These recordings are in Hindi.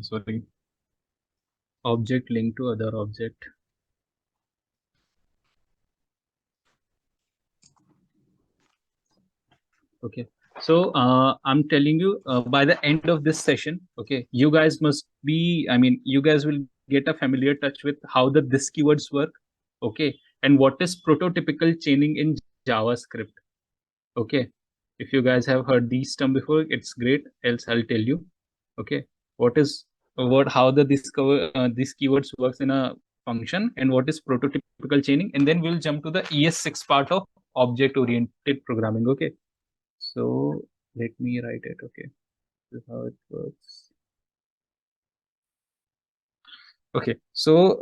sorry, object linked to other object. Okay, so I'm telling you, by the end of this session, okay, you guys must be, I mean, you guys will get a familiar touch with how the this keywords work, okay, and what is prototypical chaining in JavaScript. Okay, if you guys have heard these term before, it's great. Else I'll tell you. Okay, what how the this keywords works in a function, and what is prototypical chaining, and then we'll jump to the ES6 part of object oriented programming. Okay, so let me write it. Okay, this is how it works. Okay, so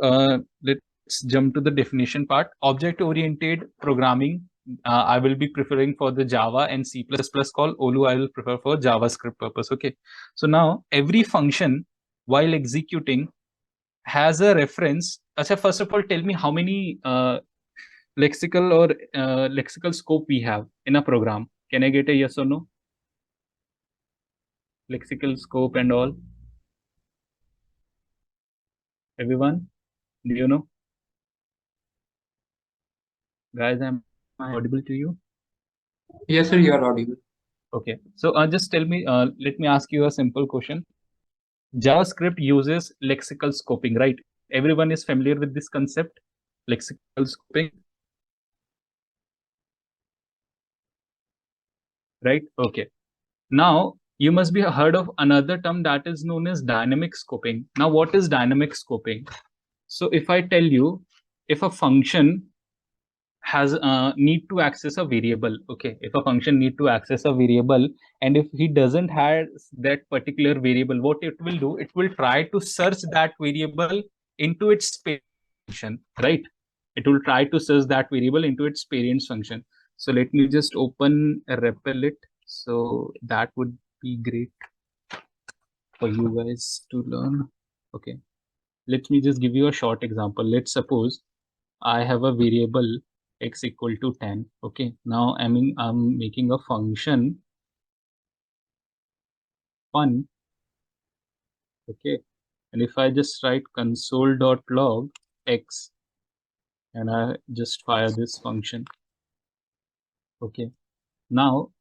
let's jump to the definition part. Object oriented programming, I will be preferring for the Java and C++ call. Olu I will prefer for JavaScript purpose. Okay, so now every function while executing has a reference. Achha, first of all, tell me how many lexical or lexical scope we have in a program. Can I get a yes or no? Lexical scope and all. Everyone, do you know? Guys, am I audible to you? Yes, sir, you are audible. Okay, so just tell me, let me ask you a simple question. JavaScript uses lexical scoping, right? Everyone is familiar with this concept, lexical scoping, right? Okay. Now, you must be heard of another term that is known as dynamic scoping. Now, what is dynamic scoping? So if I tell you, if a function has need to access a variable, okay, if a function need to access a variable, and if he doesn't have that particular variable, what it will do, it will try to search that variable into its parent function, right? It will try to search that variable into its parent function. So let me just open a Replit, so that would be great for you guys to learn. Okay, let me just give you a short example. Let's suppose I have a variable x equal to 10. Okay, now I'm making a function fun. Okay, and if I just write console.log x and I just fire this function. Okay, now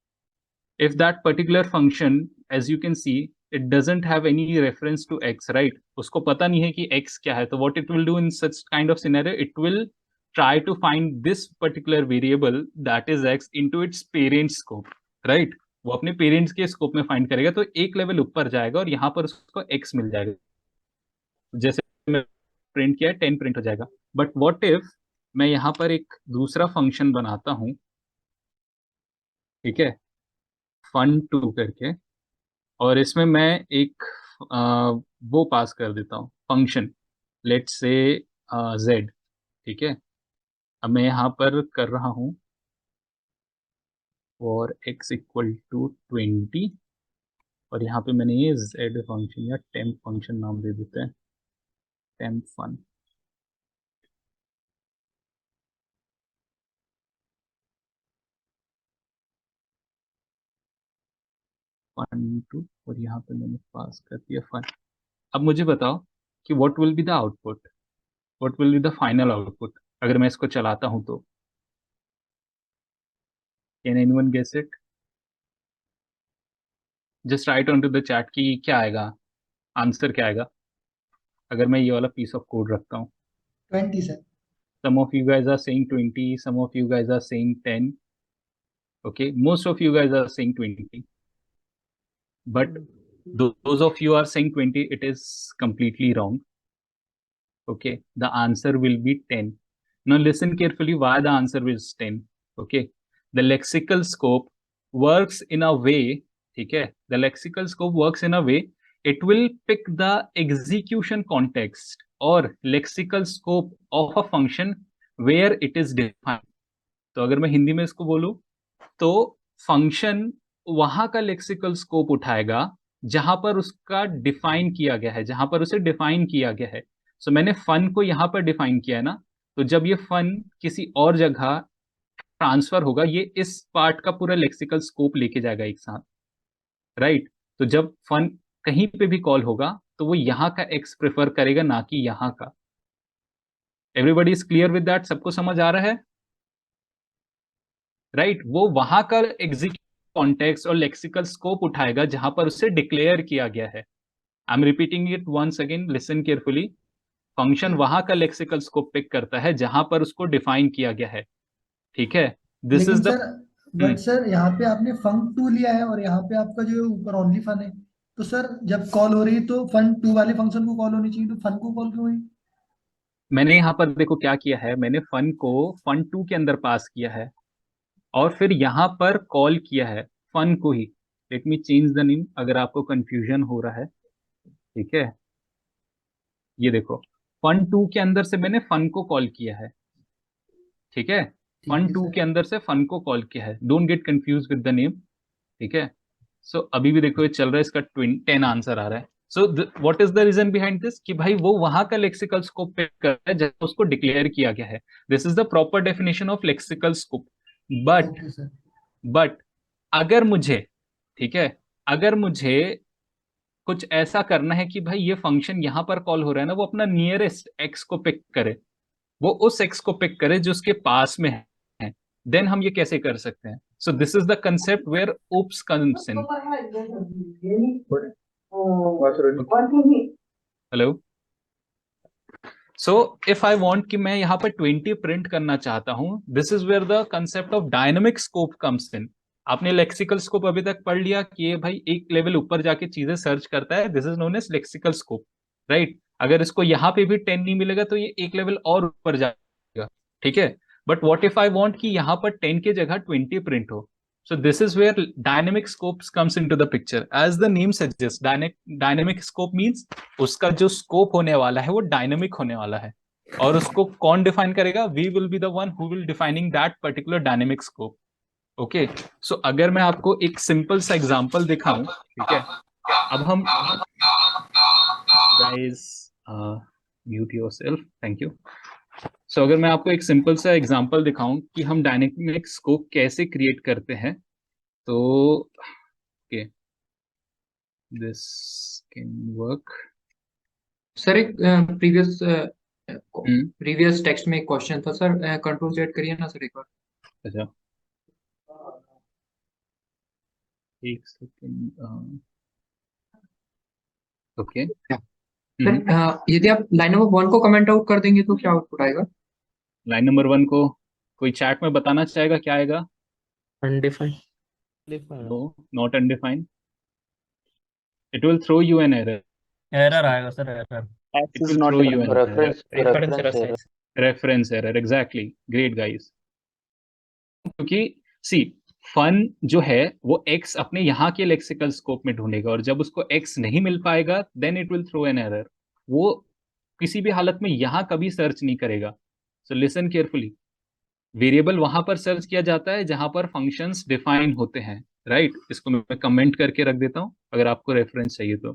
if that particular function, as you can see, it doesn't have any reference to x, right? Usko pata nahi hai ki x kya hai. So what it will do in such kind of scenario, it will try to find this particular variable that is x into its parent scope, right? वो अपने पेरेंट्स के स्कोप में फाइंड करेगा, तो एक लेवल ऊपर जाएगा और यहाँ पर उसको x मिल जाएगा. जैसे मैं प्रिंट किया 10 प्रिंट हो जाएगा. बट व्हाट इफ मैं यहाँ पर एक दूसरा फंक्शन बनाता हूँ, ठीक है, fun2 करके, और इसमें मैं एक वो पास कर देता हूँ फंक्शन, लेट्स से z. ठीक है, अब मैं यहाँ पर कर रहा हूँ फॉर x इक्वल टू 20, और यहाँ पे मैंने ये z फंक्शन या टेम्प फंक्शन नाम दे देते हैं, टेम्प फन. fun2, और यहाँ पे मैंने पास कर दिया फन. अब मुझे बताओ कि what will be the output, what will be the final output अगर मैं इसको चलाता हूँ तो. Can anyone guess it? Just write on to the chat कि क्या आएगा, आंसर क्या आएगा अगर मैं ये वाला पीस ऑफ कोड रखता हूँ. 20, sir. Some of you guys are saying 20, some of you guys are saying 10. Okay, most of you guys are saying 20, but those of you are saying 20, it is completely wrong. Okay, the answer will be 10. Now listen carefully why the answer is 10. Okay, the lexical scope works in a way, okay, the lexical scope works in a way, it will pick the execution context or lexical scope of a function where it is defined. तो अगर मैं हिंदी में इसको बोलूं, तो फंक्शन वहां का लेक्सिकल स्कोप उठाएगा जहां पर उसका डिफाइन किया गया है, जहां पर उसे डिफाइन किया गया है. सो मैंने फन को यहां पर डिफाइन किया है ना, तो जब ये फन किसी और जगह ट्रांसफर होगा, ये इस पार्ट का पूरा लेक्सिकल स्कोप लेके जाएगा एक साथ, राइट? तो जब फन कहीं पे भी कॉल होगा तो वो यहाँ का x प्रेफर करेगा, ना कि यहाँ का। Everybody is clear with that? सबको समझ आ रहा है? राइट वो वहां का एग्जीक्यूट कॉन्टेक्स्ट और लेक्सिकल स्कोप उठाएगा जहां पर उसे डिक्लेयर किया गया है। I am repeating it once again, listen carefully. Function वहां का लेक्सिकल स्कोप पिक करता है जहां पर उसको डिफाइन किया गया है। ठीक है, दिस लेकिन is the. Sir, but sir यहाँ पे आपने फंक टू लिया है और यहाँ पे आपका जो ऊपर ओनली फन है, तो सर जब कॉल हो रही है तो फन टू वाले फंक्शन को कॉल होनी चाहिए, तो फन को कॉल क्यों हुई? मैंने यहाँ पर देखो क्या किया है, मैंने फन को फन टू के अंदर पास किया है और फिर यहाँ पर कॉल किया है फन को ही। Let me change the name अगर आपको कंफ्यूजन हो रहा है। ठीक है, ये देखो, फन टू के अंदर से मैंने फन को कॉल किया है। ठीक है, फन ठीक है टू सर। के अंदर से फन को कॉल किया है, don't get confuse with the name. ठीक है, सो अभी भी देखो ये चल रहा है, इसका 10 आंसर आ रहा है। So what is the reason behind this, कि भाई वो वहां का लेक्सिकल स्कोप पिक कर रहा है जहां उसको डिक्लेयर किया गया है। This is the proper definition of lexical scope. But okay sir. But अगर मुझे, ठीक है, अगर मुझे कुछ ऐसा करना है कि भाई ये फंक्शन यहां पर कॉल हो रहा है ना, वो अपना नियरेस्ट एक्स को पिक करे, वो उस एक्स को पिक करे जो उसके पास में है, देन हम ये कैसे कर सकते हैं? So this is the concept where oops comes in. Hello. So if I want कि मैं यहाँ पर 20 प्रिंट करना चाहता हूँ, this is where the concept of dynamic scope comes in. आपने लेक्सिकल स्कोप अभी तक पढ़ लिया कि ये भाई एक लेवल ऊपर जाके चीजें सर्च करता है, this is known as lexical scope. Right, अगर इसको यहाँ पे भी 10 नहीं मिलेगा तो ये एक लेवल और ऊपर जाएगा। ठीक है, but what if I want कि यहाँ पर 10 की जगह 20 प्रिंट हो? So this is where dynamic scopes comes into the picture. As the name suggests, dynamic scope means उसका जो स्कोप होने वाला है वो डायनेमिक होने वाला है। और उसको कौन डिफाइन करेगा? We will be the one who will defining that particular dynamic scope. Okay, so अगर मैं आपको एक सिंपल सा एग्जांपल दिखाऊं, ठीक है, अब हम guys mute yourself, thank you. So अगर मैं आपको एक सिंपल सा एग्जांपल दिखाऊं कि हम डायनेमिक स्कोप कैसे क्रिएट करते हैं, तो okay, this can work. Sir एक प्रीवियस टेक्स्ट में एक क्वेश्चन था सर, कंट्रोल सेट करिए ना सर एक बार। अच्छा, एक सेकेंड। ओके, सर यदि आप लाइन नंबर 1 को कमेंट आउट कर देंगे तो क्या आउटपुट आएगा? लाइन नंबर 1 को कोई चैट में बताना चाहेगा क्या आएगा? Undefined no, not undefined. It will throw you an error. Error आएगा sir, error it will throw you an error, reference error. Reference error, exactly, great guys. क्योंकि सी, फन जो है वो एक्स अपने यहाँ के लेक्सिकल स्कोप में ढूंढेगा और जब उसको एक्स नहीं मिल पाएगा then it will throw an error. वो किसी भी हालत में यहाँ कभी सर्च नहीं करेगा। सो लिसन केयरफुली, वेरिएबल वहां पर सर्च किया जाता है जहां पर फंक्शंस डिफाइन होते हैं। राइट, इसको मैं कमेंट करके रख देता हूं अगर आपको रेफरेंस चाहिए तो।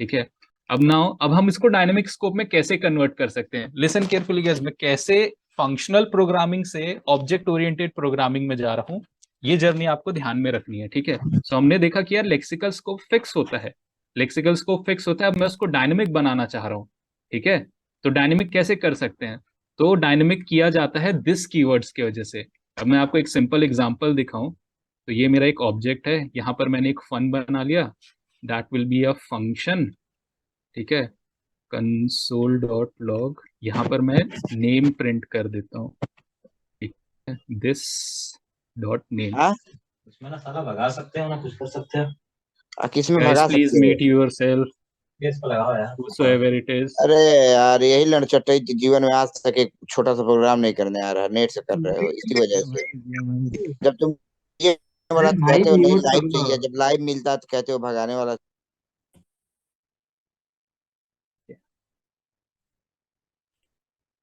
ठीक है, अब हम इसको डायनेमिक स्कोप में कैसे कन्वर्ट कर सकते हैं? लिसन केयरफुली गाइस, मैं कैसे फंक्शनल प्रोग्रामिंग से ऑब्जेक्ट ओरिएंटेड प्रोग्रामिंग में जा रहा हूं, ये जर्नी आपको ध्यान में रखनी है। ठीक है, सो हमने देखा कि यार लेक्सिकल स्कोप फिक्स होता है, लेक्सिकल स्कोप फिक्स होता है, अब मैं उसको डायनेमिक बनाना चाह रहा हूँ। ठीक है, तो डायनेमिक कैसे कर सकते हैं? तो डायनेमिक किया जाता है दिस कीवर्ड्स की वजह से। अब मैं आपको एक सिंपल एग्जांपल दिखाऊं, तो ये मेरा एक ऑब्जेक्ट है, यहाँ पर मैंने एक फन बना लिया, that will be a function. ठीक है, कंसोल डॉट लॉग, यहाँ पर मैं नेम प्रिंट कर देता हूँ। ठीक है, दिस डॉट नेम। हाँ, इसमें ना साला भगा सकते हो ना कुछ कर सकते हो। किस में गाइस भगा प्लीज सकते हो? मेट योरसेल्फ, केस पे लगाओ यार। whosoever it is। अरे यार, यही लड़चट्टे जीवन में आज तक एक छोटा सा प्रोग्राम नहीं करने आ रहा, नेट से कर रहे हो इसी वजह से। जब तुम ये वाला कहते हो नहीं लाइव चाहिए, जब लाइव मिलता है तो कहते हो भगाने वाला।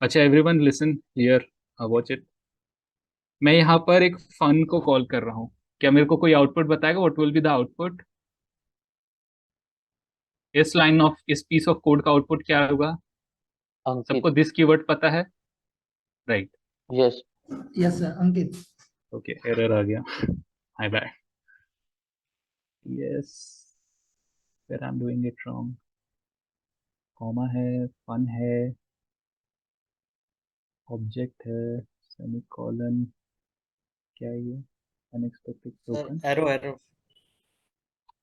अच्छा everyone listen here, watch it. मैं यहाँ पर एक फन को कॉल कर रहा हूँ, क्या मेरे को कोई आउटपुट बताएगा? What will be the output? इस लाइन ऑफ, इस पीस ऑफ कोड का आउटपुट क्या होगा? सबको दिस कीवर्ड पता है? Right, yes yes sir, Ankit. Okay, error आ गया, hi bye. Yes, where I'm doing it wrong. Comma है, फन है, ऑब्जेक्ट है, सेमीकोलन, क्या है ये, unexpected token. Arrow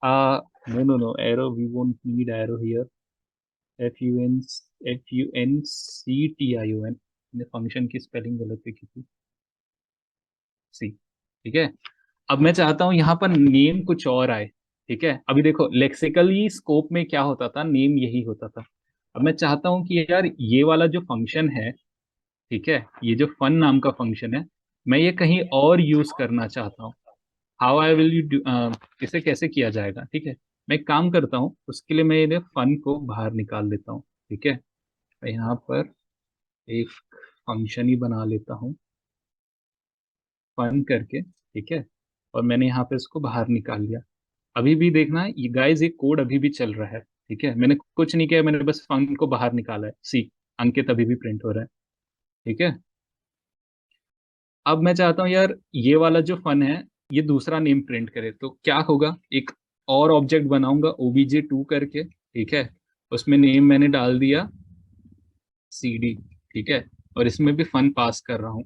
No, arrow, we won't need arrow here. function ने फंक्शन की स्पेलिंग गलत लिखी थी, सी. ठीक है. अब मैं चाहता हूं यहाँ पर नेम कुछ और आए. ठीक है. अभी देखो लेक्सिकली स्कोप में क्या होता था, नेम यही होता था. अब मैं चाहता हूं कि यार ये वाला जो फंक्शन है, ठीक है, ये जो फन नाम का फंक्शन है, मैं ये कहीं और यूज करना चाहता हूँ. हाउ आई विल यू, इसे कैसे किया जाएगा. ठीक है. मैं एक काम करता हूँ, उसके लिए मैं ये फन को बाहर निकाल लेता हूँ. ठीक है. मैं यहाँ पर एक फंक्शन ही बना लेता हूँ फन करके. ठीक है. और मैंने यहाँ पे इसको बाहर निकाल लिया. अभी भी देखना ये गाइस, ये कोड अभी भी चल रहा है. ठीक है. मैंने कुछ नहीं किया, मैंने बस फन को बाहर निकाला है. सी, अंकित अभी भी प्रिंट हो रहा है. ठीक है. अब मैं चाहता हूँ यार ये वाला जो फन है ये दूसरा नेम प्रिंट करे. तो क्या होगा, एक और ऑब्जेक्ट बनाऊंगा obj2 करके. ठीक है. उसमें नेम मैंने डाल दिया cd. ठीक है. और इसमें भी फन पास कर रहा हूँ.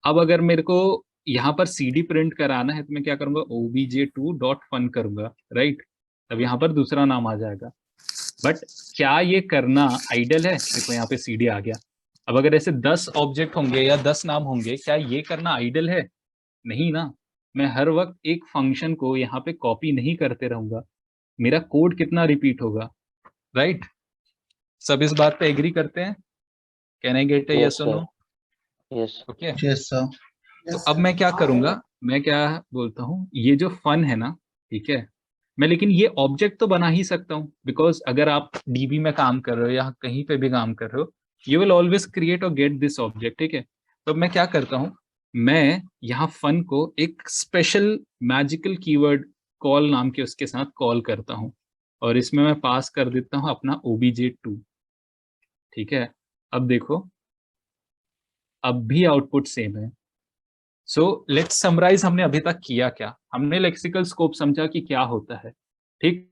अब अगर मेरे को यहाँ पर cd प्रिंट कराना है तो मैं क्या करूंगा, obj2.fun करूंगा. राइट. तब यहाँ पर दूसरा नाम आ जाएगा. बट क्या ये करना आइडल है. देखो यहाँ पे cd आ गया. अब अगर ऐसे 10 ऑब्जेक्ट होंगे या 10 नाम होंगे, क्या ये करना आइडल है. नहीं ना. मैं हर वक्त एक फंक्शन को यहाँ पे कॉपी नहीं करते रहूंगा. मेरा कोड कितना रिपीट होगा. राइट. सब इस बात पे एग्री करते हैं. Can I get a yes और नो. Yes okay. Yes sir. तो अब मैं क्या करूंगा, मैं क्या बोलता हूँ, ये जो फन है ना, ठीक है, मैं लेकिन ये ऑब्जेक्ट तो बना ही सकता हूँ. बिकॉज अगर आप डीबी में काम कर रहे हो या कहीं पे भी काम कर रहे हो, यू विल ऑलवेज क्रिएट और गेट दिस ऑब्जेक्ट. ठीक है. तो मैं क्या करता हूँ, मैं यहाँ फन को एक स्पेशल मैजिकल कीवर्ड कॉल नाम के उसके साथ कॉल करता हूँ. और इसमें मैं पास कर देता हूँ अपना obj2. ठीक है. अब देखो, अब भी आउटपुट सेम है. सो लेट्स समराइज, हमने अभी तक किया क्या. हमने लेक्सिकल स्कोप समझा कि क्या होता है. ठीक.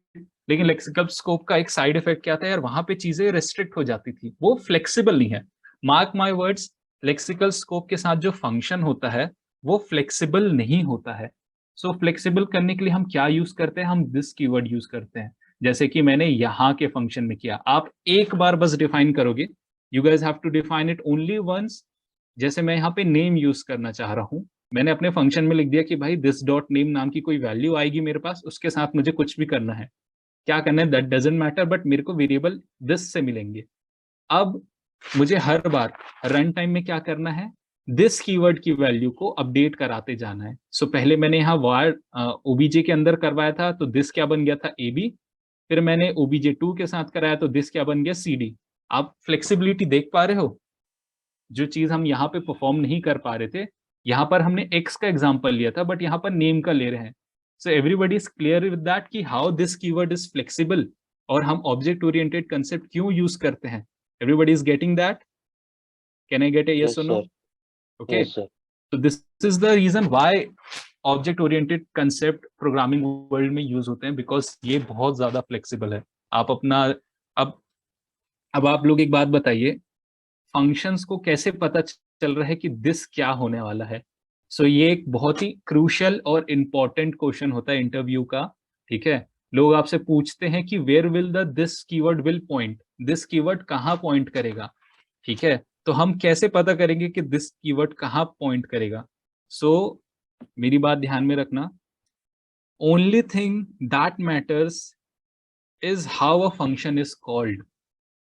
लेकिन लेक्सिकल स्कोप का एक साइड इफेक्ट क्या था यार, वहां पे चीजें रेस्ट्रिक्ट हो जाती थी, वो फ्लेक्सिबल नहीं है. Mark my words, lexical scope के साथ जो फंक्शन होता है वो फ्लेक्सिबल नहीं होता है. सो फ्लेक्सिबल करने के लिए हम क्या यूज करते हैं, हम दिस कीवर्ड यूज करते हैं. जैसे कि मैंने यहाँ के फंक्शन में किया. आप एक बार बस डिफाइन करोगे, you guys have to define it only once. जैसे मैं यहाँ पे नेम यूज करना चाह रहा हूँ, मैंने अपने फंक्शन में लिख दिया कि भाई दिस डॉट नेम नाम की कोई वैल्यू आएगी मेरे पास, उसके साथ मुझे कुछ भी करना है. क्या करना है दैट डजंट मैटर, बट मेरे को वेरिएबल दिस से मिलेंगे. अब मुझे हर बार रन टाइम में क्या करना है, दिस कीवर्ड की वैल्यू को अपडेट कराते जाना है. सो पहले मैंने यहाँ वार obj के अंदर करवाया था, तो दिस क्या बन गया था, ab. फिर मैंने obj2 के साथ कराया तो दिस क्या बन गया, cd. आप फ्लेक्सिबिलिटी देख पा रहे हो. जो चीज हम यहाँ पे परफॉर्म नहीं कर पा रहे थे, यहाँ पर हमने x का एग्जांपल लिया था, बट यहाँ पर नेम का ले रहे हैं. So everybody is clear with that कि how this keyword is flexible और हम ऑब्जेक्ट ओरिएंटेड कंसेप्ट क्यों यूज करते हैं. Everybody is getting that. Can I get a yes और नो. ओके. तो this is the reason why object oriented concept programming world में यूज होते हैं, बिकॉज ये बहुत ज्यादा फ्लेक्सिबल है. आप अपना अब आप लोग एक बात बताइए, फंक्शंस को कैसे पता चल रहा है कि दिस क्या होने वाला है. सो ये एक बहुत ही क्रूशियल और इम्पोर्टेंट क्वेश्चन होता है इंटरव्यू का. ठीक है. लोग आपसे पूछते हैं कि where will the this keyword will point, this keyword कहाँ पॉइंट करेगा. ठीक है. तो हम कैसे पता करेंगे कि दिस कीवर्ड कहाँ पॉइंट करेगा. सो मेरी बात ध्यान में रखना, only thing that matters is how a function is called.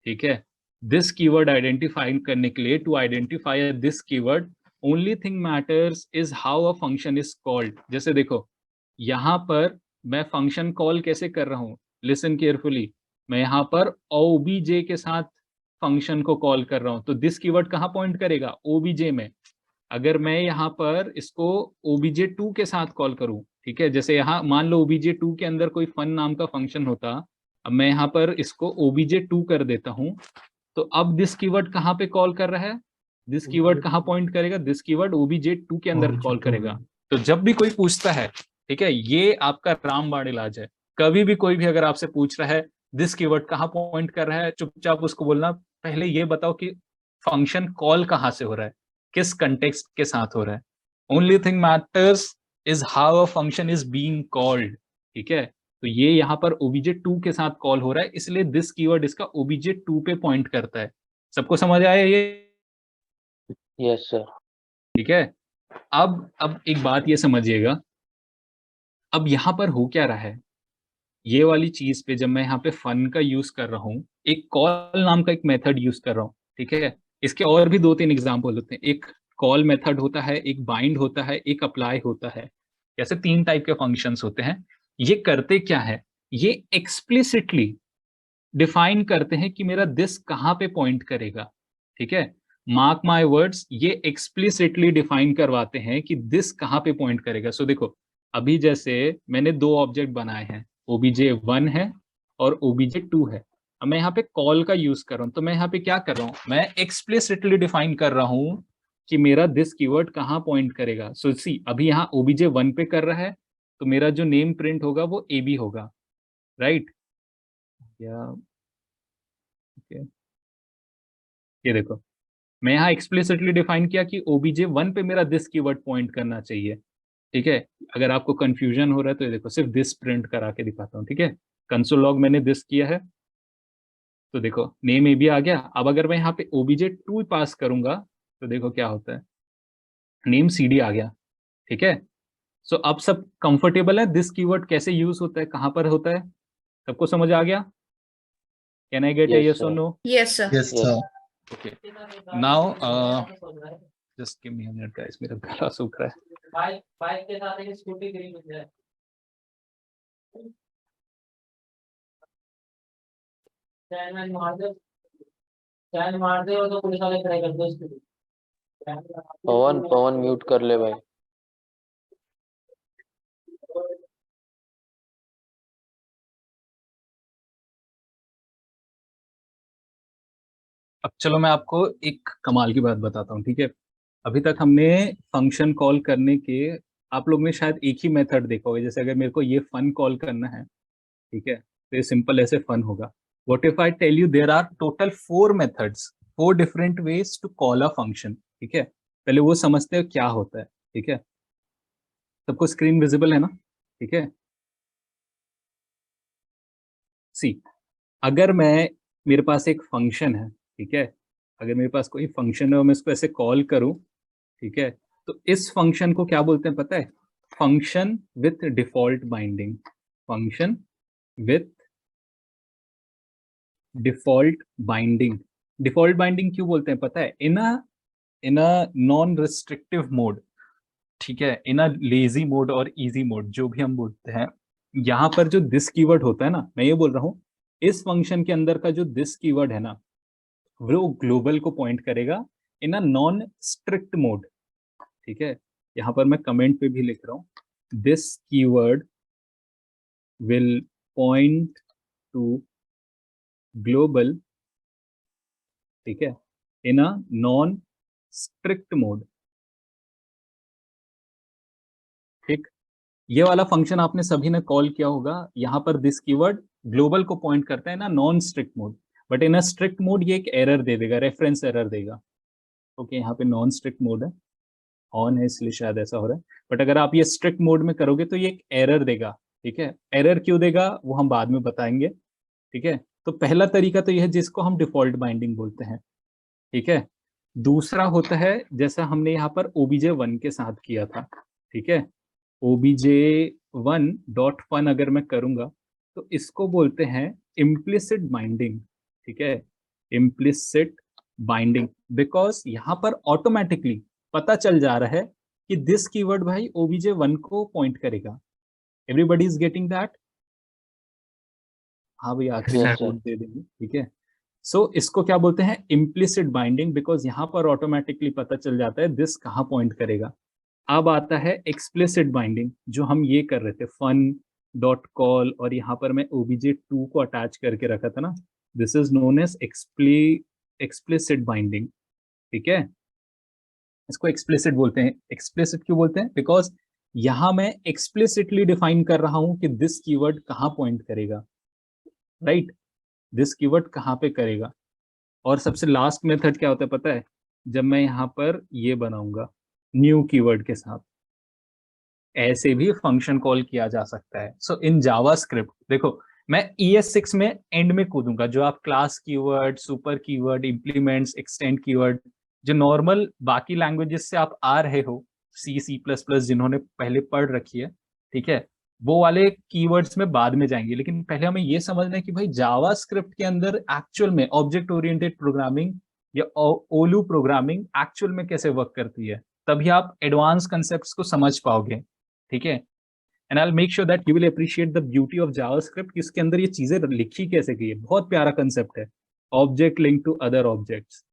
ठीक है. दिस कीवर्ड आइडेंटिफाई करने के लिए, to identify this keyword, only thing matters is how a function is called. जैसे देखो यहाँ पर मैं फंक्शन कॉल कैसे कर रहा हूँ, लिसन केयरफुली. मैं यहाँ पर obj के साथ फंक्शन को कॉल कर रहा हूँ, तो दिस कीवर्ड कहाँ पॉइंट करेगा, obj में. अगर मैं यहाँ पर इसको obj2 के साथ कॉल करूँ, ठीक है, जैसे यहाँ मान लो obj2 के अंदर कोई फन नाम का फंक्शन होता, अब मैं यहाँ पर इसको obj2 कर देता हूँ, तो अब दिस कीवर्ड कहाँ पे कॉल कर रहा है, दिस कीवर्ड कहाँ पॉइंट करेगा, दिस कीवर्ड obj2 के अंदर कॉल करेगा. तो जब भी कोई पूछता है, ठीक है, ये आपका रामबाण इलाज है. कभी भी कोई भी अगर आपसे पूछ रहा है दिस कीवर्ड कहाँ पॉइंट कर रहा है, चुपचाप उसको बोलना पहले ये बताओ कि फंक्शन कॉल कहाँ से हो रहा है, किस कंटेक्स्ट के साथ हो रहा है। Only thing matters is how a function is being called, ठीक है। तो ये यहाँ पर obj2 के साथ कॉल हो रहा है, इसलिए दिस कीवर्ड इसका obj2 पे पॉइंट करता है। सबको समझ आया ये? Yes sir. ठीक है। अब एक बात ये समझिएगा, अब यहाँ पर हो क्या रहा है, ये वाली चीज पे जब मैं यहाँ पे फन का यूज कर रहा हूँ, एक कॉल नाम का एक मेथड यूज कर रहा हूँ, ठीक है। इसके और भी 2-3 एग्जांपल होते हैं। एक कॉल मेथड होता है, एक बाइंड होता है, एक अप्लाई होता है। ऐसे 3 टाइप के फंक्शंस होते हैं। ये करते क्या है, ये एक्सप्लिसिटली डिफाइन करते हैं कि मेरा दिस कहाँ पे पॉइंट करेगा, ठीक है। मार्क माय वर्ड्स, ये एक्सप्लिसिटली डिफाइन करवाते हैं कि दिस कहाँ पे पॉइंट करेगा। सो देखो, अभी जैसे मैंने 2 ऑब्जेक्ट बनाए हैं, obj1 है और obj2 है। अब मैं यहाँ पे कॉल का यूज कर रहा हूँ, तो मैं यहाँ पे क्या कर रहा हूँ, मैं एक्सप्लिसिटली डिफाइन कर रहा हूँ कि मेरा दिस कीवर्ड कहाँ पॉइंट करेगा। सो सी, अभी यहाँ obj1 पे कर रहा है, तो मेरा जो नेम प्रिंट होगा वो ab होगा, राइट? या ओके, ये देखो, मैं यहाँ एक्सप्लिसिटली डिफाइन किया कि obj1 पे मेरा दिस कीवर्ड पॉइंट करना चाहिए, ठीक है। अगर आपको कंफ्यूजन हो रहा है तो ये देखो, सिर्फ दिस प्रिंट करा के दिखाता हूँ, ठीक है। कंसोल लॉग मैंने दिस किया है, तो देखो नेम ab आ गया। अब अगर मैं यहाँ पे obj2 पास करूंगा तो देखो क्या होता है, नेम cd आ गया, ठीक है। सो अब सब कंफर्टेबल है, दिस कीवर्ड कैसे यूज होता है, कहां पर होता है, सबको समझ आ गया? Can I get A Yes, yes or sir. no? Yes, sir. Yes sir. Okay. Now, just give me a minute, guys. मेरा गला सूख रहा है। बाइक के साथ एक स्कूटी फ्री मिल जाए। चैन मार दे और तो पुलिस वाले खड़े कर दो इसको। पवन म्यूट कर ले भाई। अब चलो मैं आपको एक कमाल की बात बताता हूँ, ठीक है। अभी तक हमने फंक्शन कॉल करने के, आप लोग ने शायद एक ही मेथड देखा होगा। जैसे अगर मेरे को ये फन कॉल करना है, ठीक है, तो ये सिंपल ऐसे फन होगा। What if I tell you there are total 4 methods, 4 different ways to call a function, ठीक है। पहले वो समझते हैं क्या होता है, ठीक है। सबको स्क्रीन विजिबल है ना? ठीक है। सी, अगर मैं, मेरे पास एक फंक्शन है, ठीक है, अगर मेरे पास कोई फंक्शन है और मैं इसको ऐसे कॉल करूं, ठीक है, तो इस फंक्शन को क्या बोलते हैं पता है? Function with default binding. Function with default binding. Default binding क्यों बोलते हैं पता है? इन अ नॉन रिस्ट्रिक्टिव मोड, ठीक है, इन अ लेजी मोड और इजी मोड, जो भी हम बोलते हैं, यहाँ पर जो दिस कीवर्ड होता है ना, मैं ये बोल रहा हूँ, इस फंक्शन के अंदर का जो दिस कीवर्ड है ना, वो ग्लोबल को पॉइंट करेगा इन अ नॉन स्ट्रिक्ट मोड, ठीक है। यहाँ पर मैं कमेंट पे भी लिख रहा हूँ, this keyword will point two global, ठीक है, इन अ नॉन स्ट्रिक्ट मोड, ठीक। ये वाला फंक्शन आपने सभी ने कॉल किया होगा। यहाँ पर दिस कीवर्ड ग्लोबल को पॉइंट करता है ना non strict mode, but in a strict mode ये एक एरर दे देगा, रेफरेंस एरर देगा। ओके, यहाँ पे नॉन स्ट्रिक्ट मोड है, ऑन है इसलिए शायद ऐसा हो रहा है, बट अगर आप ये स्ट्रिक्ट मोड में करोगे तो ये एक एरर देगा, ठीक है। एरर क्यों देगा वो हम बाद में बताएंगे, ठीक है। तो पहला तरीका तो यह है जिसको हम डिफॉल्ट बाइंडिंग बोलते हैं, ठीक है। दूसरा होता है जैसा हमने यहाँ पर obj1 के साथ किया था, ठीक है। obj1 डॉट फन अगर मैं करूंगा तो इसको बोलते हैं इम्प्लिसिट बाइंडिंग, ठीक है, इम्प्लिसिट बाइंडिंग। बिकॉज यहाँ पर ऑटोमेटिकली पता चल जा रहा है कि दिस कीवर्ड भाई obj1 को पॉइंट करेगा। Everybody is getting that? हाँ भाई, आखिरी में Yes, sir. वोट दे देंगे, ठीक है। सो इसको क्या बोलते हैं? इम्प्लिसिट बाइंडिंग, बिकॉज यहाँ पर ऑटोमेटिकली पता चल जाता है दिस कहाँ पॉइंट करेगा। अब आता है एक्सप्लिसिट बाइंडिंग, जो हम ये कर रहे थे, फन डॉट कॉल, और यहाँ पर मैं obj2 को अटैच करके रखा था ना, this is known as explicit binding, ठीक है। इसको एक्सप्लिसिट बोलते हैं। एक्सप्लिसिट क्यों बोलते हैं? बिकॉज यहां मैं एक्सप्लिसिटली डिफाइन कर रहा हूं कि दिस कीवर्ड कहां पॉइंट करेगा, राइट, दिस कीवर्ड कहां पे करेगा। और सबसे लास्ट मेथड क्या होता है पता है, जब मैं यहाँ पर ये बनाऊंगा न्यू कीवर्ड के साथ, ऐसे भी फंक्शन कॉल किया जा सकता है। सो इन जावास्क्रिप्ट देखो, मैं ES6 में एंड में कूदूंगा, जो आप class keyword, super keyword, implements, extend keyword, जो नॉर्मल बाकी लैंग्वेजेस से आप आ रहे हो, C++, जिन्होंने पहले पढ़ रखी है, ठीक है, वो वाले कीवर्ड्स में बाद में जाएंगे। लेकिन पहले हमें ये समझना है कि भाई जावास्क्रिप्ट के अंदर एक्चुअल में ऑब्जेक्ट ओरिएंटेड प्रोग्रामिंग या ओलू प्रोग्रामिंग एक्चुअल में कैसे वर्क करती है, तभी आप एडवांस कंसेप्ट्स को समझ पाओगे, ठीक है। And I make sure that you will appreciate the beauty of JavaScript, कि इसके अंदर ये चीजें लिखी कैसे गई है, बहुत प्यारा कंसेप्ट है, object link to other objects.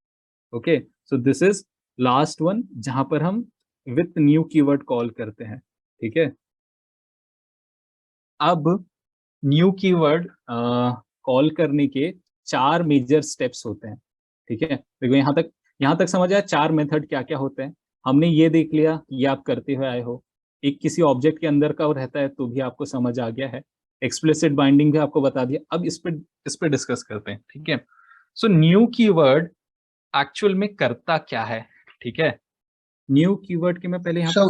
Okay, so this is last one जहां पर हम विथ न्यू कीवर्ड कॉल करते हैं, ठीक है। अब न्यू कीवर्ड कॉल करने के 4 मेजर स्टेप्स होते हैं, ठीक है। देखो यहाँ तक समझ आया 4 मेथड क्या क्या होते हैं। हमने ये देख लिया, ये आप करते हुए आए हो, एक किसी ऑब्जेक्ट के अंदर का रहता है तो भी आपको समझ आ गया है, एक्सप्लिसिट बाइंडिंग भी आपको बता दिया। अब इस पे डिस्कस करते हैं, ठीक है। सो न्यू कीवर्ड एक्चुअल में करता क्या है, ठीक है। न्यू कीवर्ड के मैं पहले यहाँ So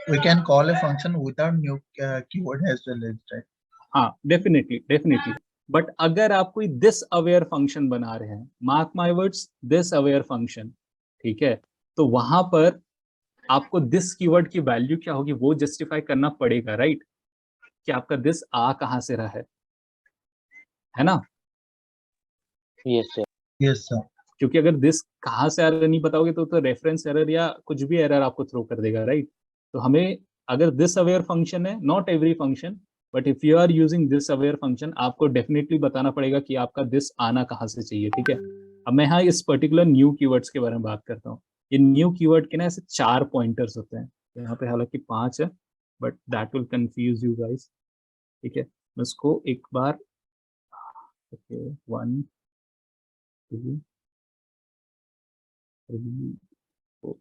we can call a function without new keyword as well as right. हाँ, डेफिनेटली बट अगर आप कोई दिस अवेयर फंक्शन बना रहे हैं, mark my words, this aware function, ठीक है, तो वहां पर आपको दिस कीवर्ड की वैल्यू क्या होगी वो जस्टिफाई करना पड़ेगा, राइट, कि आपका दिस आ कहां से रहा है ना। Yes sir. Yes sir. क्योंकि अगर दिस कहां से एरर नहीं बताओगे तो रेफरेंस एरर या कुछ भी एरर आपको थ्रो कर देगा, राइट। तो हमें अगर दिस अवेयर फंक्शन है, not every function, but if you are using this aware function, आपको डेफिनेटली बताना पड़ेगा कि आपका दिस आना कहाँ से चाहिए, ठीक है। अब मैं यहाँ इस पर्टिकुलर न्यू कीवर्ड्स के बारे में बात करता हूँ। ये न्यू कीवर्ड के ना ऐसे 4 पॉइंटर्स होते हैं, यहाँ पे हालांकि 5 है, but that will confuse you guys, ठीक है। मैं इसको एक बार, okay, 1 2 3 4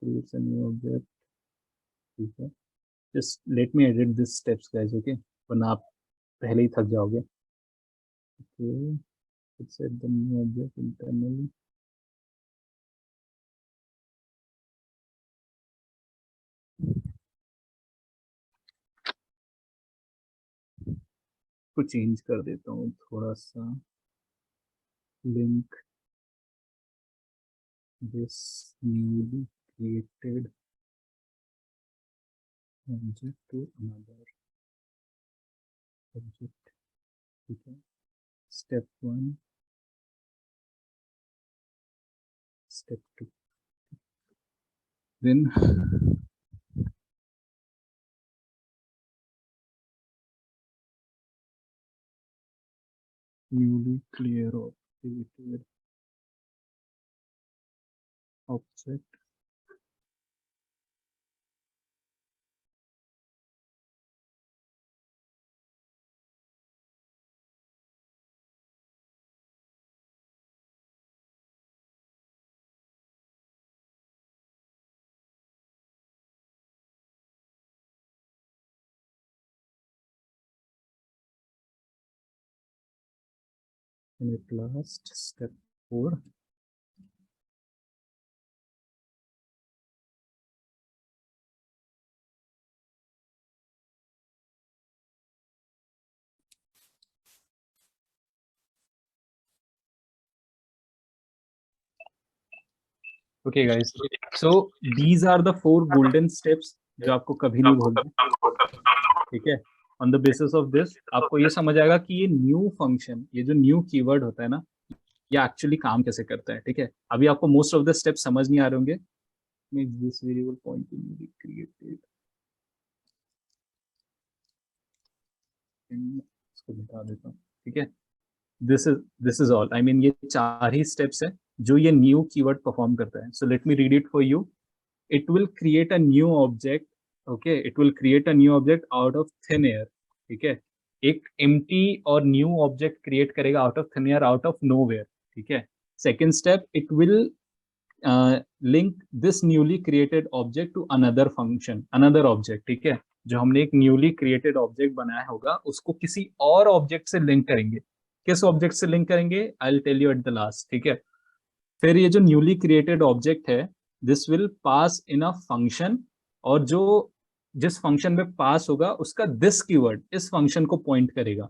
creates a new object, ठीक है। just let me edit this steps guys, okay, वरना आप पहले ही थक जाओगे। okay, let's set the new object internally, को चेंज कर देता हूँ थोड़ा सा, link this newly created object to another object, ठीक है। step 1, step 2, then newly created object and at last step 4, okay guys, so these are the 4 golden steps जो आपको कभी नहीं भूलना, ठीक है। On the basis of this आपको ये समझ आएगा कि ये न्यू फंक्शन, ये जो न्यू कीवर्ड होता है ना, ये एक्चुअली काम कैसे करता है, ठीक है। अभी आपको मोस्ट ऑफ द स्टेप समझ नहीं आ रहे होंगे। Make this variable point two newly created, इसको बता देता हूँ, ठीक है। This is all, I mean ये 4 ही स्टेप्स है जो ये न्यू कीवर्ड परफॉर्म करता है। So let me read it for you. It will create a new object, okay, it will create a new object out of thin air, ठीक है। एक एम्प्टी और न्यू ऑब्जेक्ट क्रिएट करेगा out of thin air, out of nowhere, ठीक है। Second step, it will link this newly created object to another function, another object, ठीक है। जो हमने एक न्यूली क्रिएटेड ऑब्जेक्ट बनाया होगा उसको किसी और ऑब्जेक्ट से लिंक करेंगे। किस ऑब्जेक्ट से लिंक करेंगे, I will tell you at the last, ठीक है। फिर ये जो न्यूली क्रिएटेड ऑब्जेक्ट है, this will pass in a function, और जो जिस फंक्शन में पास होगा उसका दिस कीवर्ड इस फंक्शन को पॉइंट करेगा,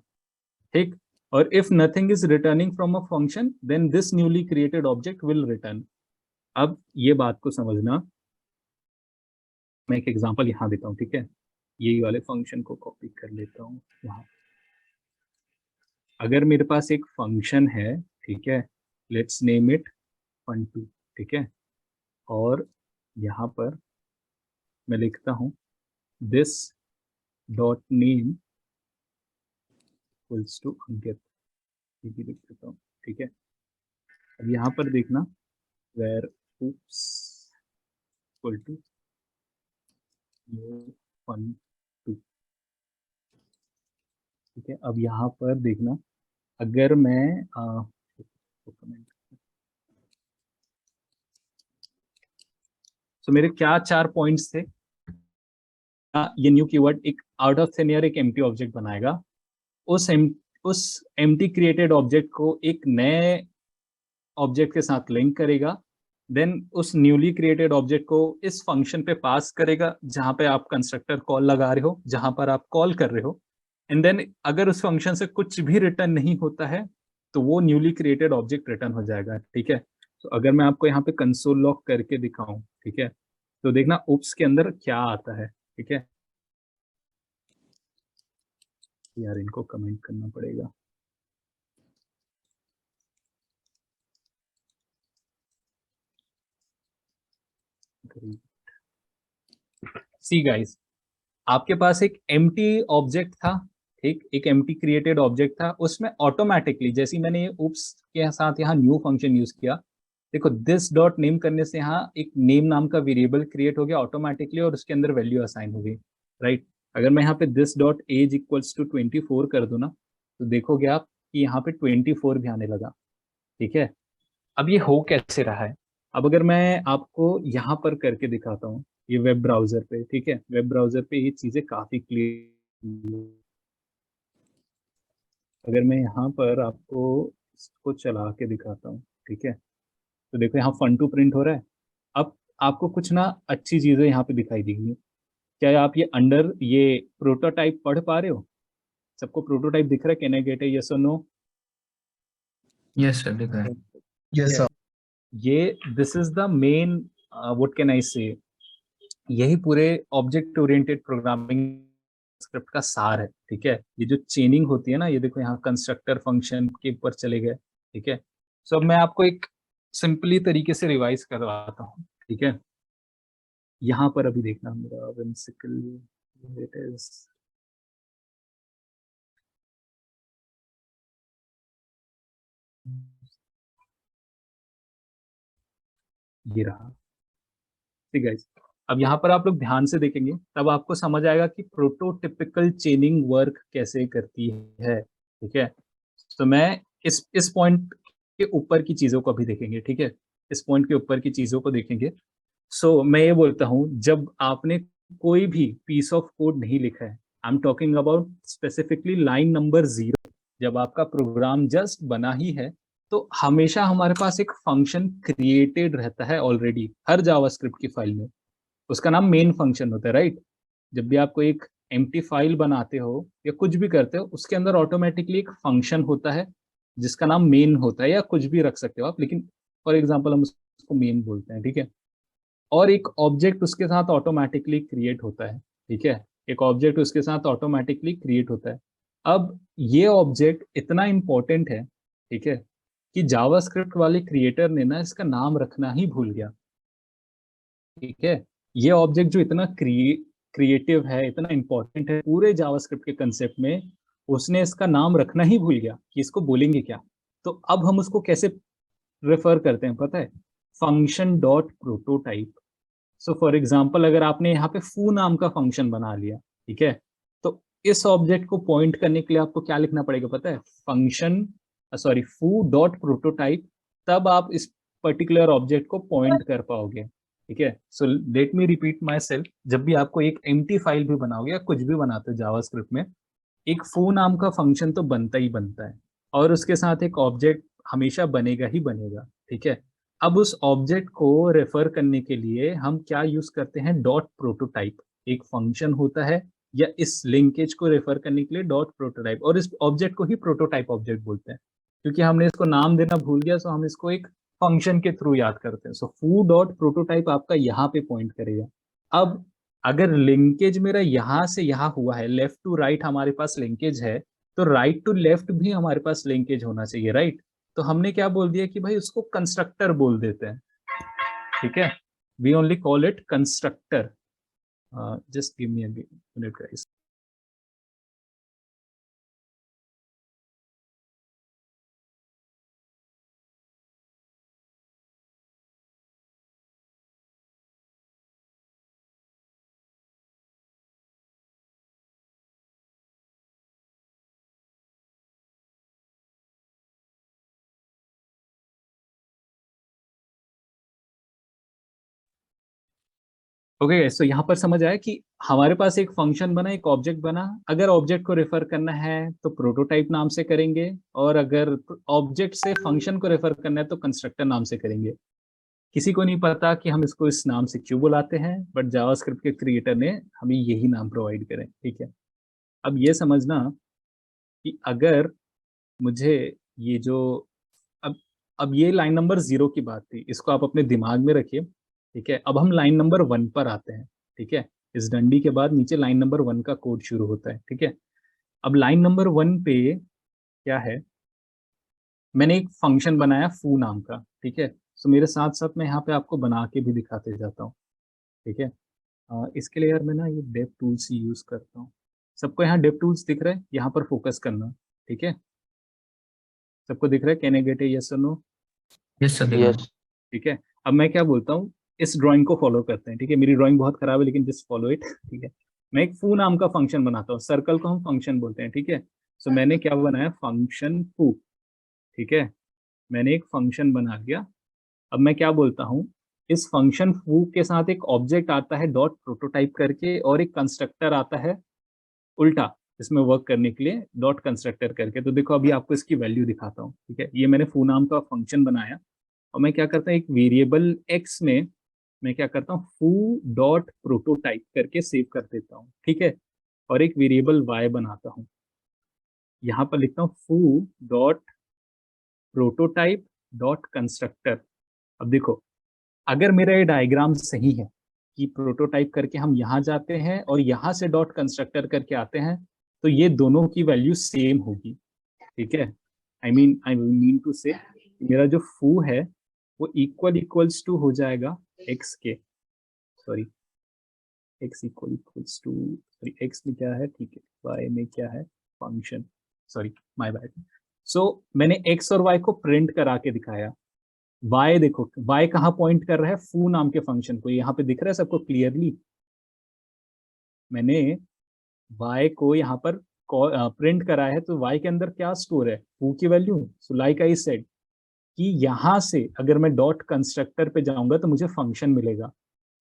ठीक। और if nothing is returning from a function then this newly created object will return. अब ये बात को समझना, मैं एक एग्जांपल यहाँ देता हूँ, ठीक है। यही वाले फंक्शन को कॉपी कर लेता हूँ यहाँ। अगर मेरे पास एक फंक्शन है, ठीक है, लेट्स नेम इट fun2, ठीक है, और यहाँ पर मैं लिखता हूँ this dot name equals to Ankit, ये भी लिख देता हूँ, ठीक है। अब यहाँ पर देखना where oops equal to fun2, ठीक है। अब यहाँ पर देखना, अगर मैं मेरे क्या 4 पॉइंट्स थे। ये न्यू कीवर्ड एक आउट ऑफ थिन एयर एक एम्प्टी ऑब्जेक्ट बनाएगा, उस एम्प्टी क्रिएटेड ऑब्जेक्ट को एक नए ऑब्जेक्ट के साथ लिंक करेगा, देन उस न्यूली क्रिएटेड ऑब्जेक्ट को इस फंक्शन पे पास करेगा जहां पे आप कंस्ट्रक्टर कॉल लगा रहे हो, जहां पर आप कॉल कर रहे हो, एंड देन अगर उस फंक्शन से कुछ भी रिटर्न नहीं होता है तो वो न्यूली क्रिएटेड ऑब्जेक्ट रिटर्न हो जाएगा, ठीक है। तो अगर मैं आपको यहाँ पे कंसोल लॉग करके दिखाऊं, ठीक है, तो देखना उप्स के अंदर क्या आता है, ठीक है। यार इनको कमेंट करना पड़ेगा। सी गाइस, आपके पास एक एम्प्टी ऑब्जेक्ट था, ठीक, एक एम्प्टी क्रिएटेड ऑब्जेक्ट था, उसमें ऑटोमेटिकली जैसे मैंने ये उप्स के साथ यहाँ न्यू फंक्शन यूज किया, देखो दिस डॉट नेम करने से यहाँ एक नेम नाम का वेरिएबल क्रिएट हो गया ऑटोमेटिकली और उसके अंदर वैल्यू असाइन हो गई, राइट। अगर मैं यहाँ पे this dot age equals to 24 कर दूं ना, तो देखोगे आप कि यहाँ पे 24 भी आने लगा, ठीक है। अब ये हो कैसे रहा है, अब अगर मैं आपको यहाँ पर करके दिखाता हूँ, ये वेब ब्राउजर पे, ठीक है, वेब ब्राउजर पे ये चीजें काफी क्लियर। अगर मैं यहाँ पर आपको इसको चला के दिखाता हूँ, ठीक है, तो देखो यहाँ fun2 प्रिंट हो रहा है। अब आपको कुछ ना अच्छी चीजें यहाँ पे दिखाई देंगी। क्या आप ये अंडर ये प्रोटोटाइप पढ़ पा रहे हो? सबको प्रोटोटाइप दिख रहा है? Can I get a yes और नो? Yes, sir. दिखा है. Yes, sir. ये this is the main what can I से, यही पूरे ऑब्जेक्ट ओरिएंटेड प्रोग्रामिंग स्क्रिप्ट का सार है, ठीक है। ये जो चेनिंग होती है ना, ये देखो यहाँ कंस्ट्रक्टर फंक्शन के ऊपर चले गए, ठीक है। सो अब मैं आपको एक सिंपली तरीके से रिवाइज करवाता हूँ, ठीक है। यहाँ पर अभी देखना मेरा whimsical, it is ये रहा, ठीक है। अब यहाँ पर आप लोग ध्यान से देखेंगे तब आपको समझ आएगा कि प्रोटोटिपिकल चेनिंग वर्क कैसे करती है, ठीक है। तो मैं इस पॉइंट के ऊपर की चीजों को अभी देखेंगे, ठीक है, इस पॉइंट के ऊपर की चीजों को देखेंगे। सो मैं ये बोलता हूँ, जब आपने कोई भी पीस ऑफ कोड नहीं लिखा है, I am talking about specifically line number 0, जब आपका प्रोग्राम जस्ट बना ही है, तो हमेशा हमारे पास एक फंक्शन क्रिएटेड रहता है ऑलरेडी हर जावास्क्रिप्ट की फाइल में, उसका नाम मेन फंक्शन होता है, राइट। जब भी आपको एक एम्प्टी फाइल बनाते हो या कुछ भी करते हो, उसके अंदर ऑटोमेटिकली एक फंक्शन होता है जिसका नाम मेन होता है, या कुछ भी रख सकते हो आप, लेकिन फॉर एग्जांपल हम उसको मेन बोलते हैं, ठीक है। और एक ऑब्जेक्ट उसके साथ ऑटोमेटिकली क्रिएट होता है, ठीक है, एक ऑब्जेक्ट उसके साथ ऑटोमेटिकली क्रिएट होता है। अब ये ऑब्जेक्ट इतना इंपॉर्टेंट है, ठीक है, कि जावास्क्रिप्ट वाले क्रिएटर ने ना इसका नाम रखना ही भूल गया, ठीक है। ये ऑब्जेक्ट जो इतना क्रिएटिव है, इतना इंपॉर्टेंट है पूरे जावास्क्रिप्ट के कंसेप्ट में, उसने इसका नाम रखना ही भूल गया कि इसको बोलेंगे क्या। तो अब हम उसको कैसे रेफर करते हैं पता है? Function dot prototype. So for example, अगर आपने यहाँ पे फू नाम का फंक्शन बना लिया, ठीक है, तो इस ऑब्जेक्ट को पॉइंट करने के लिए आपको क्या लिखना पड़ेगा पता है? फंक्शन फू डॉट प्रोटोटाइप। तब आप इस पर्टिकुलर ऑब्जेक्ट को पॉइंट कर पाओगे। ठीक है, so let me repeat my self, जब भी आपको एक एम्प्टी फाइल भी बनाओगे या कुछ भी बनाते हो जावास्क्रिप्ट में, एक फू नाम का फंक्शन तो बनता ही बनता है, और उसके साथ एक ऑब्जेक्ट हमेशा बनेगा ही बनेगा। ठीक है, अब उस ऑब्जेक्ट को रेफर करने के लिए हम क्या यूज करते हैं, डॉट प्रोटोटाइप एक फंक्शन होता है, या इस लिंकेज को रेफर करने के लिए डॉट प्रोटोटाइप, और इस ऑब्जेक्ट को ही प्रोटोटाइप ऑब्जेक्ट बोलते हैं। क्योंकि हमने इसको नाम देना भूल गया, सो हम इसको एक फंक्शन के थ्रू याद करते हैं। सो फू डॉट प्रोटोटाइप आपका यहाँ पे पॉइंट करेगा। अब अगर लिंकेज मेरा यहाँ से यहाँ हुआ है, लेफ्ट टू राइट हमारे पास लिंकेज है, तो राइट टू लेफ्ट भी हमारे पास लिंकेज होना चाहिए, राइट। तो हमने क्या बोल दिया कि भाई उसको कंस्ट्रक्टर बोल देते हैं। ठीक है, we only call it constructor. Just give me a minute guys. Okay, so यहाँ पर समझ आया कि हमारे पास एक फंक्शन बना, एक ऑब्जेक्ट बना। अगर ऑब्जेक्ट को रेफर करना है तो प्रोटोटाइप नाम से करेंगे, और अगर ऑब्जेक्ट से फंक्शन को रेफर करना है तो कंस्ट्रक्टर नाम से करेंगे। किसी को नहीं पता कि हम इसको इस नाम से क्यों बुलाते हैं, बट जावास्क्रिप्ट के क्रिएटर ने हमें यही नाम प्रोवाइड करें। ठीक है, अब ये समझना कि अगर मुझे ये जो अब ये लाइन नंबर 0 की बात थी, इसको आप अपने दिमाग में रखिए। ठीक है, अब हम लाइन नंबर 1 पर आते हैं। ठीक है, इस डंडी के बाद नीचे लाइन नंबर 1 का कोड शुरू होता है। ठीक है, अब लाइन नंबर 1 पे क्या है, मैंने एक फंक्शन बनाया फू नाम का। ठीक है, सो मेरे साथ साथ मैं यहाँ पे आपको बना के भी दिखाते जाता हूँ। ठीक है, इसके लिए यार मैं ना ये डेव टूल्स ही यूज करता हूँ। सबको यहाँ डेव टूल्स दिख रहा है, यहाँ पर फोकस करना। ठीक है, सबको दिख रहा है, can I get a yes और नो? Yes, sir. Yes. ठीक है, अब मैं क्या बोलता हूँ, इस ड्राइंग को फॉलो करते हैं। ठीक है, मेरी ड्राइंग बहुत खराब है लेकिन जस्ट फॉलो इट। ठीक है, मैं एक फू नाम का फंक्शन बनाता हूँ, सर्कल को हम फंक्शन बोलते हैं। ठीक है, सो मैंने क्या बनाया, फंक्शन फू। ठीक है, मैंने एक फंक्शन बना दिया। अब मैं क्या बोलता हूँ, इस फंक्शन फू के साथ एक ऑब्जेक्ट आता है डॉट प्रोटोटाइप करके, और एक कंस्ट्रक्टर आता है उल्टा इसमें वर्क करने के लिए डॉट कंस्ट्रक्टर करके। तो देखो अभी आपको इसकी वैल्यू दिखाता हूँ। ठीक है, ये मैंने फू नाम का फंक्शन बनाया, और मैं क्या करता हूँ, एक वेरिएबल एक्स में मैं क्या करता हूँ, फू डॉट प्रोटोटाइप करके सेव कर देता हूँ। ठीक है, और एक वेरिएबल वाई बनाता हूँ, यहाँ पर लिखता हूँ फू डॉट प्रोटोटाइप डॉट कंस्ट्रक्टर। अब देखो, अगर मेरा ये डायग्राम सही है कि प्रोटोटाइप करके हम यहाँ जाते हैं और यहाँ से डॉट कंस्ट्रक्टर करके आते हैं, तो ये दोनों की वैल्यू सेम होगी। ठीक है, आई मीन टू से मेरा जो फू है वो इक्वल्स टू हो जाएगा एक्स के, sorry X equals to, sorry X में क्या है, ठीक है, वाई में क्या है, function, sorry my bad. So मैंने एक्स और वाई को प्रिंट करा के दिखाया। वाई देखो, वाई कहाँ पॉइंट कर रहा है, फू नाम के फंक्शन को, यहाँ पे दिख रहा है सबको क्लियरली। मैंने वाई को यहाँ पर प्रिंट करा है, तो वाई के अंदर क्या स्टोर है, फू की value. So like I said कि यहाँ से अगर मैं डॉट कंस्ट्रक्टर पे जाऊंगा तो मुझे फंक्शन मिलेगा।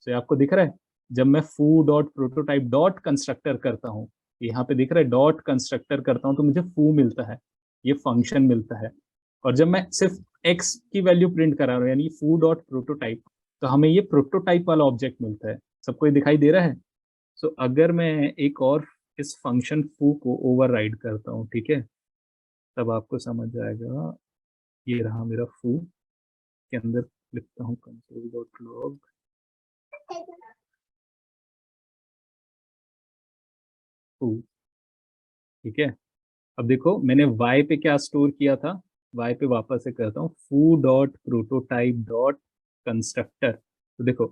तो आपको दिख रहा है, जब मैं फू डॉट प्रोटोटाइप डॉट कंस्ट्रक्टर करता हूँ, यहाँ पे दिख रहा है डॉट कंस्ट्रक्टर करता हूँ, तो मुझे फू मिलता है, ये फंक्शन मिलता है। और जब मैं सिर्फ एक्स की वैल्यू प्रिंट करा रहा हूँ, यानी फू डॉट प्रोटोटाइप, तो हमें ये प्रोटोटाइप वाला ऑब्जेक्ट मिलता है। सबको ये दिखाई दे रहा है? सो अगर मैं एक और इस फंक्शन फू को ओवरराइड करता हूँ, ठीक है, तब आपको समझ जाएगा। ये रहा मेरा फू, के अंदर लिखता हूँ console.log, फू। ठीक है, अब देखो मैंने y पे क्या स्टोर किया था, y पे वापस से करता हूँ, फू डॉट प्रोटोटाइप डॉट कंस्ट्रक्टर। तो देखो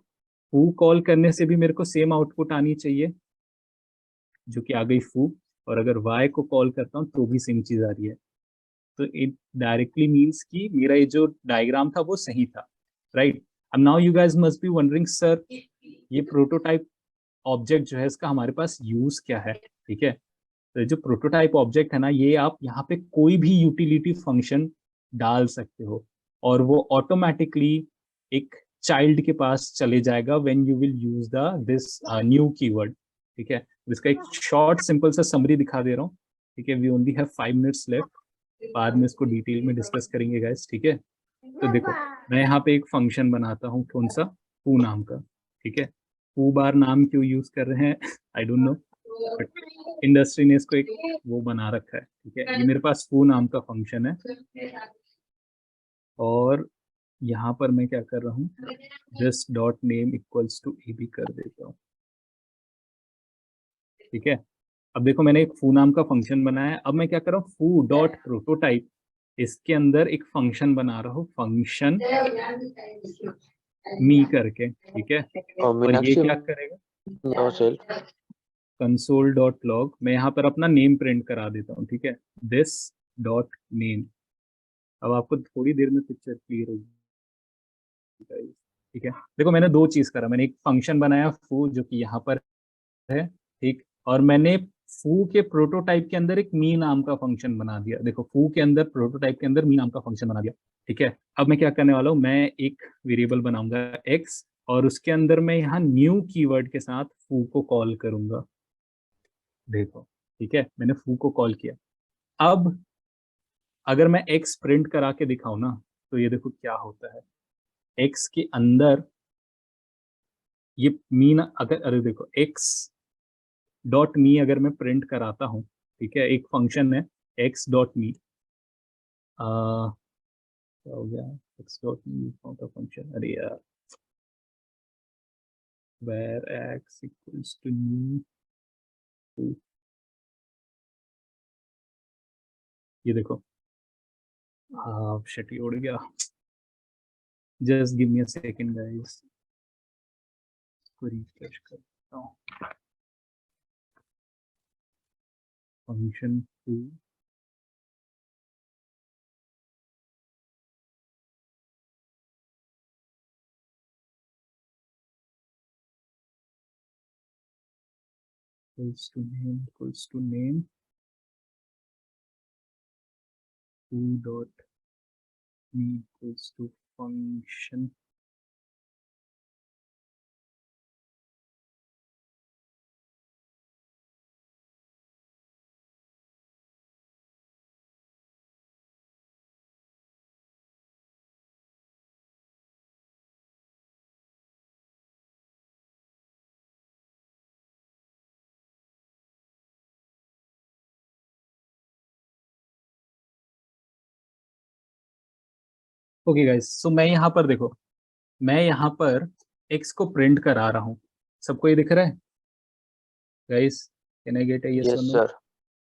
फू कॉल करने से भी मेरे को सेम आउटपुट आनी चाहिए, जो कि आ गई फू, और अगर y को कॉल करता हूँ तो भी सेम चीज आ रही है। तो इट डायरेक्टली मीन्स कि मेरा ये जो डायग्राम था वो सही था, राइट। अब now you guys must be wondering, sir ये प्रोटोटाइप ऑब्जेक्ट जो है इसका हमारे पास यूज क्या है। ठीक है, तो जो प्रोटोटाइप ऑब्जेक्ट है ना, ये आप यहाँ पे कोई भी यूटिलिटी फंक्शन डाल सकते हो। और वो ऑटोमेटिकली एक चाइल्ड के पास चले जाएगा when you will use the this new keyword. ठीक है, इसका एक शॉर्ट सिंपल सा समरी दिखा दे रहा हूँ। ठीक है, we only have 5 minutes left, बाद में इसको डिटेल में डिस्कस करेंगे गाइस। ठीक है, तो देखो मैं यहाँ पे एक फंक्शन बनाता हूँ, कौन सा, फू नाम का। ठीक है, फू बार नाम क्यों यूज कर रहे हैं I don't know, but industry ने इसको एक वो बना रखा है। ठीक है, ये मेरे पास फू नाम का फंक्शन है और यहाँ पर मैं क्या कर रहा हूँ, this dot name equals to A B कर देता हूँ। ठीक है, अब देखो मैंने एक फू नाम का फंक्शन बनाया है। अब मैं क्या कर रहा हूँ, फू डॉट प्रोटोटाइप, इसके अंदर एक फंक्शन बना रहा हूँ, फंक्शन मी करके। ठीक है, और ये क्या करेगा, no self console dot log, मैं यहाँ पर अपना नेम प्रिंट करा देता हूँ। ठीक है, दिस डॉट नेम। अब आपको थोड़ी देर में पिक्चर क्लियर होगी। ठीक है, देखो मैंने दो चीज करा, मैंने एक फंक्शन बनाया फू जो कि यहाँ पर है। ठीक, और मैंने फू के प्रोटोटाइप के अंदर एक मी नाम का फंक्शन बना दिया। देखो फू के अंदर, प्रोटोटाइप के अंदर मी नाम का फंक्शन बना दिया। ठीक है, अब मैं क्या करने वाला हूँ, मैं एक वेरिएबल बनाऊंगा x और उसके अंदर मैं यहाँ न्यू कीवर्ड के साथ फू को कॉल करूंगा। देखो ठीक है, मैंने फू को कॉल किया। अब अगर मैं x प्रिंट करा के दिखाऊं ना, तो ये देखो क्या होता है, x के अंदर ये मी ना, अरे देखो x डॉट मी अगर मैं प्रिंट कराता हूँ, ठीक है, एक फंक्शन है x डॉट मी, क्या हो गया, x डॉट मी का फंक्शन, अरे यार, where x equals to new, ये देखो, हाँ शिट, ये उड़ गया, just give me a second guys, इसको रिफ्रेश करता हूँ, function 2 equals to name 2 dot me equals to function okay guys, so मैं यहाँ पर देखो, मैं यहाँ पर x को प्रिंट करा रहा हूँ, सबको ये दिख रहा है guys, can I get a yes और यस नो? सर,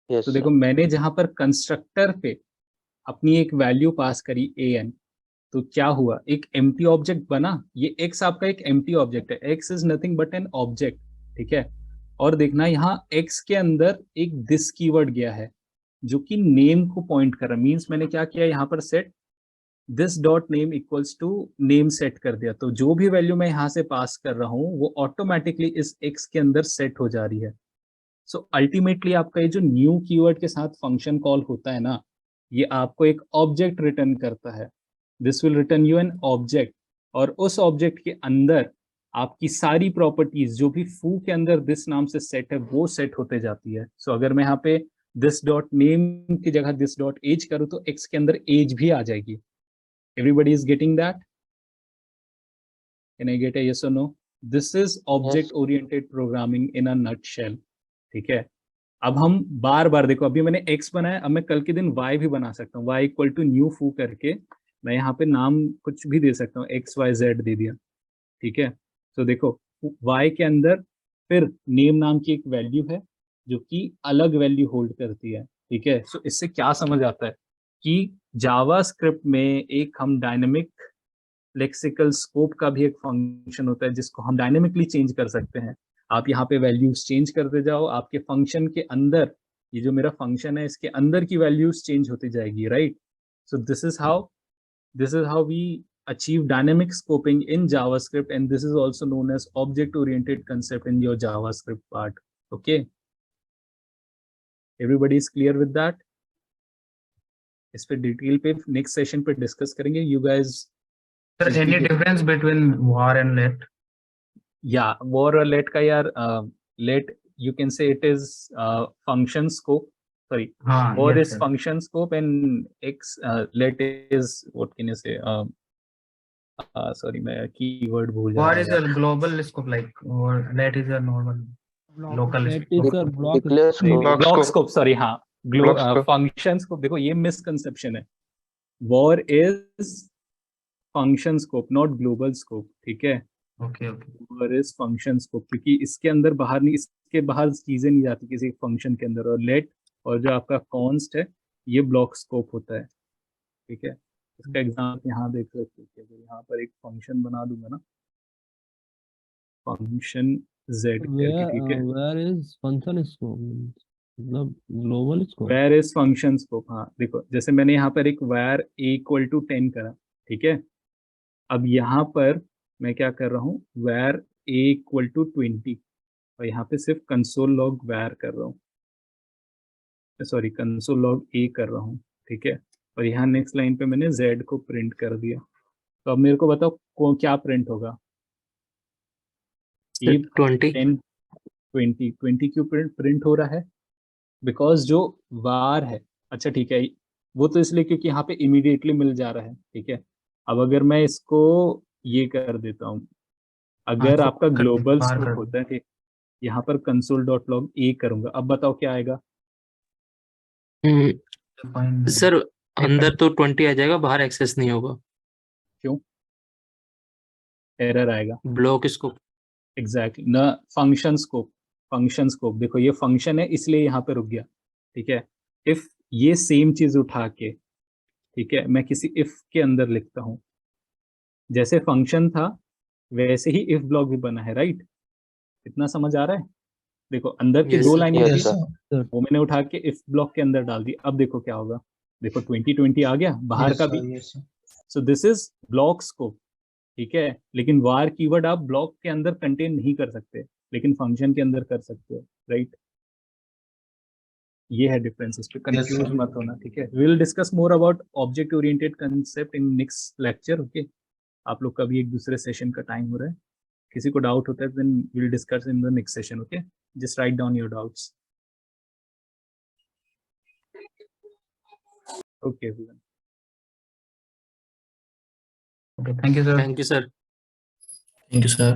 यस तो सर, देखो मैंने जहाँ पर कंस्ट्रक्टर पे अपनी एक वैल्यू पास करी an, तो क्या हुआ, एक एम्प्टी ऑब्जेक्ट बना। ये x आपका एक एम्प्टी ऑब्जेक्ट है, x is nothing but an object. ठीक है, और देखना यहाँ x के अंदर एक दिस कीवर्ड गया है जो कि नेम को पॉइंट कर रहा है। मींस मैंने क्या किया, यहाँ पर set this dot name equals to name set कर दिया, तो जो भी वैल्यू मैं यहाँ से पास कर रहा हूँ वो ऑटोमेटिकली इस x के अंदर सेट हो जा रही है। सो अल्टीमेटली आपका ये जो न्यू कीवर्ड के साथ फंक्शन कॉल होता है ना, ये आपको एक ऑब्जेक्ट रिटर्न करता है। This will return you an object, और उस ऑब्जेक्ट के अंदर आपकी सारी प्रॉपर्टीज जो भी फू के अंदर दिस नाम से सेट है वो सेट होते जाती है। सो अगर मैं यहाँ पे दिस डॉट नेम की जगह दिस डॉट एज करूँ तो एक्स के अंदर एज भी आ जाएगी। Everybody is getting that? Can I get a yes और नो? This is object oriented programming in a nutshell. ठीक है, अब हम बार बार देखो, अभी मैंने x बनाया, अब मैं कल के दिन y भी बना सकता हूँ, y इक्वल टू न्यू फू करके मैं यहाँ पे नाम कुछ भी दे सकता हूँ, XYZ दे दिया। ठीक है, तो देखो y के अंदर फिर नेम नाम की एक वैल्यू है जो कि अलग वैल्यू होल्ड करती है। ठीक है, सो इससे क्या समझ आता है कि जावा स्क्रिप्ट में एक हम डायनेमिक लेक्सिकल स्कोप का भी एक फंक्शन होता है जिसको हम डायनेमिकली चेंज कर सकते हैं। आप यहाँ पे वैल्यूज चेंज करते जाओ, आपके फंक्शन के अंदर, ये जो मेरा फंक्शन है इसके अंदर की वैल्यूज चेंज होती जाएगी, right? So this is how we achieve dynamic scoping in JavaScript, and this is also known as object oriented concept in your JavaScript part. Okay, everybody is clear with that? इस पे डिटेल पे नेक्स्ट सेशन पे डिस्कस करेंगे. You guys Sir, any difference between var and let? या war और let का यार let you can say it is function scope. Sorry, हाँ, war yes, is sir. function scope and x let is what can you say? Sorry, मैं keyword भूल जा Var रहा is हूँ. a global scope, like, or let is a normal local That scope. is a block. Declare scope. Block scope, sorry, हाँ. Block scope. Function scope, देखो ये misconception है. War is function scope, not global scope. ठीक है. Okay, okay. War is function scope, क्योंकि इसके अंदर बाहर नहीं, इसके बाहर चीजें नहीं जाती किसी फंक्शन के अंदर. और let और जो आपका const है ये ब्लॉक स्कोप होता है. ठीक है. इसका एग्जाम्पल यहाँ देख सकते हो. अगर यहाँ पर एक फंक्शन बना दूंगा ना, फंक्शन z करके, ठीक है. Where is function scope? मतलब global scope. where is function scope. हाँ देखो, जैसे मैंने यहाँ पर एक where a equal to 10 करा, ठीक है. अब यहाँ पर मैं क्या कर रहा हूँ, where a equal to 20, और यहाँ पे सिर्फ console log where कर रहा हूँ, सॉरी console log a कर रहा हूँ. ठीक है. और यहाँ नेक्स्ट लाइन पे मैंने z को प्रिंट कर दिया. तो अब मेरे को बताओ क्या प्रिंट होगा. ये 20. 10 20 क्यों प्रिंट हो रहा है? बिकॉज जो var है, अच्छा ठीक है, वो तो इसलिए क्योंकि यहाँ पे इमीडिएटली मिल जा रहा है. ठीक है. अब अगर मैं इसको ये कर देता हूँ, अगर हाँ, आपका कर दे, ग्लोबल बाहर स्कोप कर होता है, ठीक, यहाँ पर console.log a करूंगा. अब बताओ क्या आएगा. Fine. सर अंदर तो 20 आ जाएगा, बाहर एक्सेस नहीं होगा. क्यों एरर आएगा? Block scope. एग्जैक्टली ना. फंक्शन स्कोप देखो, ये फंक्शन है इसलिए यहाँ पे रुक गया. ठीक है. इफ ये सेम चीज उठा के, ठीक है, मैं किसी इफ के अंदर लिखता हूँ, जैसे फंक्शन था वैसे ही इफ ब्लॉक भी बना है. राइट. इतना समझ आ रहा है? देखो अंदर की Yes, दो sir. लाइनें Yes, थी, sir. वो मैंने उठा के इफ ब्लॉक के अंदर डाल दी. अब देखो क्या होगा. देखो 20 आ गया बाहर Yes, का sir. भी. Yes, sir. So this is block scope. ठीक है. लेकिन वार कीवर्ड आप ब्लॉक के अंदर कंटेन नहीं कर सकते, लेकिन फंक्शन के अंदर कर सकते हो. राइट. ये है डिफरेंस. इस पे कंफ्यूज sir. मत होना. ठीक है. We will discuss more about object oriented concept in next lecture. Okay. आप लोग का भी एक दूसरे सेशन का टाइम हो रहा है. किसी को डाउट होता है then we will discuss in the next session. Okay. Just write down your doubts. Okay everyone. Okay, thank you, sir. Thank you, sir. Thank you, sir.